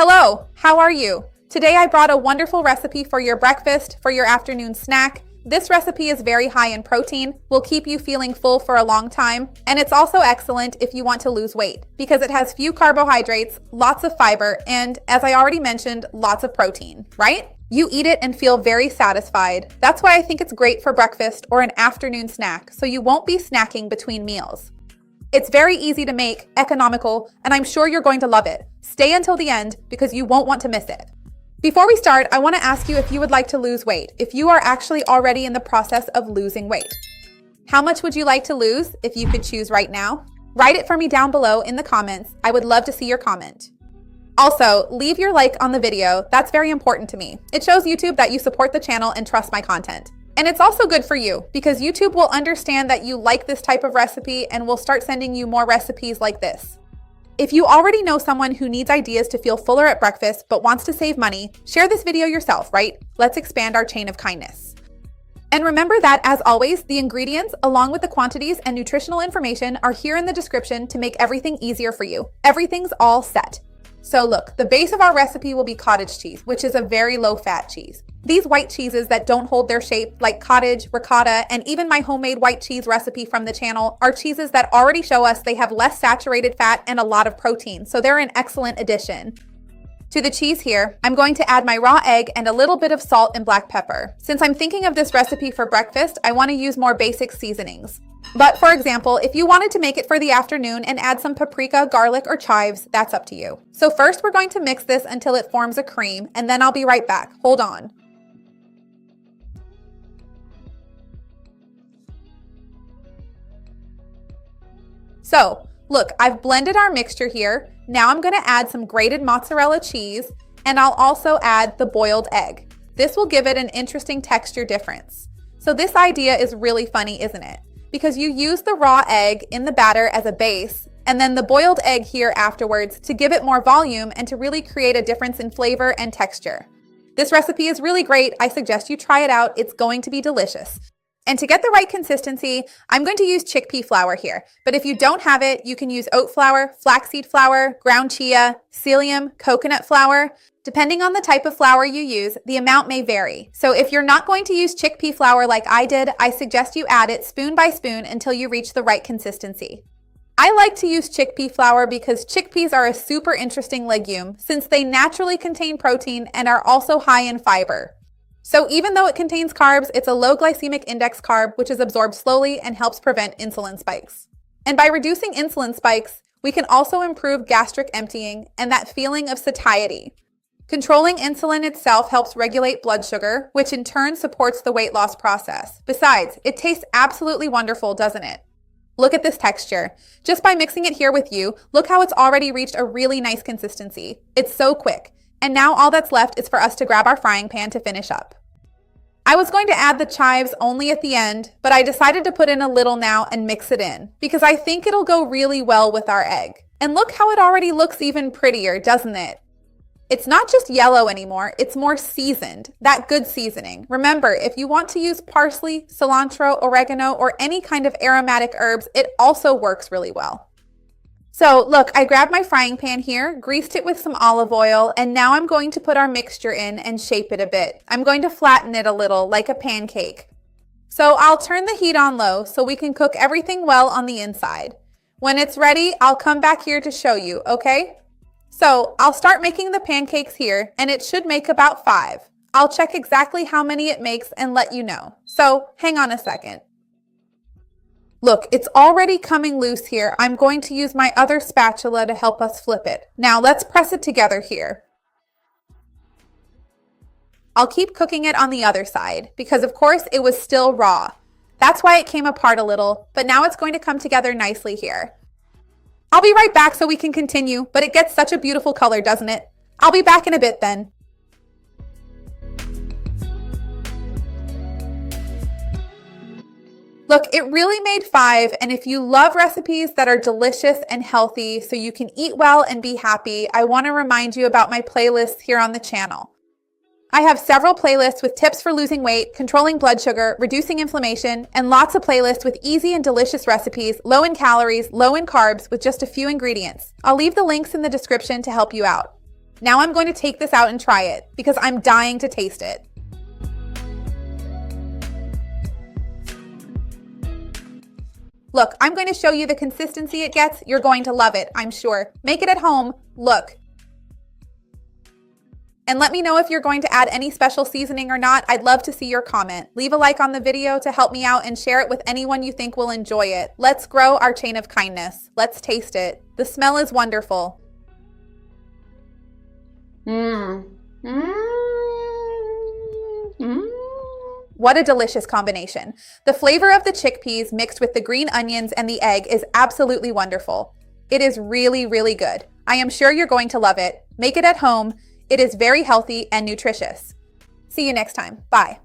Hello, how are you? Today I brought a wonderful recipe for your breakfast, for your afternoon snack. This recipe is very high in protein, will keep you feeling full for a long time, and it's also excellent if you want to lose weight because it has few carbohydrates, lots of fiber, and as I already mentioned, lots of protein, right? You eat it and feel very satisfied. That's why I think it's great for breakfast or an afternoon snack, so you won't be snacking between meals. It's very easy to make, economical, and I'm sure you're going to love it. Stay until the end because you won't want to miss it. Before we start, I want to ask you if you would like to lose weight, if you are actually already in the process of losing weight. How much would you like to lose if you could choose right now? Write it for me down below in the comments. I would love to see your comment. Also, leave your like on the video. That's very important to me. It shows YouTube that you support the channel and trust my content. And it's also good for you because YouTube will understand that you like this type of recipe and will start sending you more recipes like this. If you already know someone who needs ideas to feel fuller at breakfast but wants to save money, share this video yourself, right? Let's expand our chain of kindness. And remember that, as always, the ingredients along with the quantities and nutritional information are here in the description to make everything easier for you. Everything's all set. So look, the base of our recipe will be cottage cheese, which is a very low-fat cheese. These white cheeses that don't hold their shape, like cottage, ricotta, and even my homemade white cheese recipe from the channel, are cheeses that already show us they have less saturated fat and a lot of protein, so they're an excellent addition. To the cheese here, I'm going to add my raw egg and a little bit of salt and black pepper. Since I'm thinking of this recipe for breakfast, I want to use more basic seasonings. But for example, if you wanted to make it for the afternoon and add some paprika, garlic, or chives, that's up to you. So first we're going to mix this until it forms a cream, and then I'll be right back. Hold on. So, look, I've blended our mixture here. Now I'm going to add some grated mozzarella cheese, and I'll also add the boiled egg. This will give it an interesting texture difference. So this idea is really funny, isn't it? Because you use the raw egg in the batter as a base, and then the boiled egg here afterwards to give it more volume and to really create a difference in flavor and texture. This recipe is really great. I suggest you try it out. It's going to be delicious. And to get the right consistency, I'm going to use chickpea flour here. But if you don't have it, you can use oat flour, flaxseed flour, ground chia, psyllium, coconut flour. Depending on the type of flour you use, the amount may vary. So if you're not going to use chickpea flour like I did, I suggest you add it spoon by spoon until you reach the right consistency. I like to use chickpea flour because chickpeas are a super interesting legume since they naturally contain protein and are also high in fiber. So even though it contains carbs, it's a low glycemic index carb, which is absorbed slowly and helps prevent insulin spikes. And by reducing insulin spikes, we can also improve gastric emptying and that feeling of satiety. Controlling insulin itself helps regulate blood sugar, which in turn supports the weight loss process. Besides, it tastes absolutely wonderful, doesn't it? Look at this texture. Just by mixing it here with you, look how it's already reached a really nice consistency. It's so quick. And now all that's left is for us to grab our frying pan to finish up. I was going to add the chives only at the end, but I decided to put in a little now and mix it in because I think it'll go really well with our egg. And look how it already looks even prettier, doesn't it? It's not just yellow anymore, it's more seasoned, that good seasoning. Remember, if you want to use parsley, cilantro, oregano, or any kind of aromatic herbs, it also works really well. So look, I grabbed my frying pan here, greased it with some olive oil, and now I'm going to put our mixture in and shape it a bit. I'm going to flatten it a little, like a pancake. So I'll turn the heat on low so we can cook everything well on the inside. When it's ready, I'll come back here to show you, okay? So I'll start making the pancakes here, and it should make about 5. I'll check exactly how many it makes and let you know. So hang on a second. Look, it's already coming loose here. I'm going to use my other spatula to help us flip it. Now let's press it together here. I'll keep cooking it on the other side because of course it was still raw. That's why it came apart a little, but now it's going to come together nicely here. I'll be right back so we can continue, but it gets such a beautiful color, doesn't it? I'll be back in a bit then. Look, it really made 5, and if you love recipes that are delicious and healthy so you can eat well and be happy, I want to remind you about my playlists here on the channel. I have several playlists with tips for losing weight, controlling blood sugar, reducing inflammation, and lots of playlists with easy and delicious recipes, low in calories, low in carbs, with just a few ingredients. I'll leave the links in the description to help you out. Now I'm going to take this out and try it because I'm dying to taste it. Look, I'm going to show you the consistency it gets. You're going to love it, I'm sure. Make it at home. Look. And let me know if you're going to add any special seasoning or not. I'd love to see your comment. Leave a like on the video to help me out and share it with anyone you think will enjoy it. Let's grow our chain of kindness. Let's taste it. The smell is wonderful. What a delicious combination. The flavor of the chickpeas mixed with the green onions and the egg is absolutely wonderful. It is really, really good. I am sure you're going to love it. Make it at home. It is very healthy and nutritious. See you next time. Bye.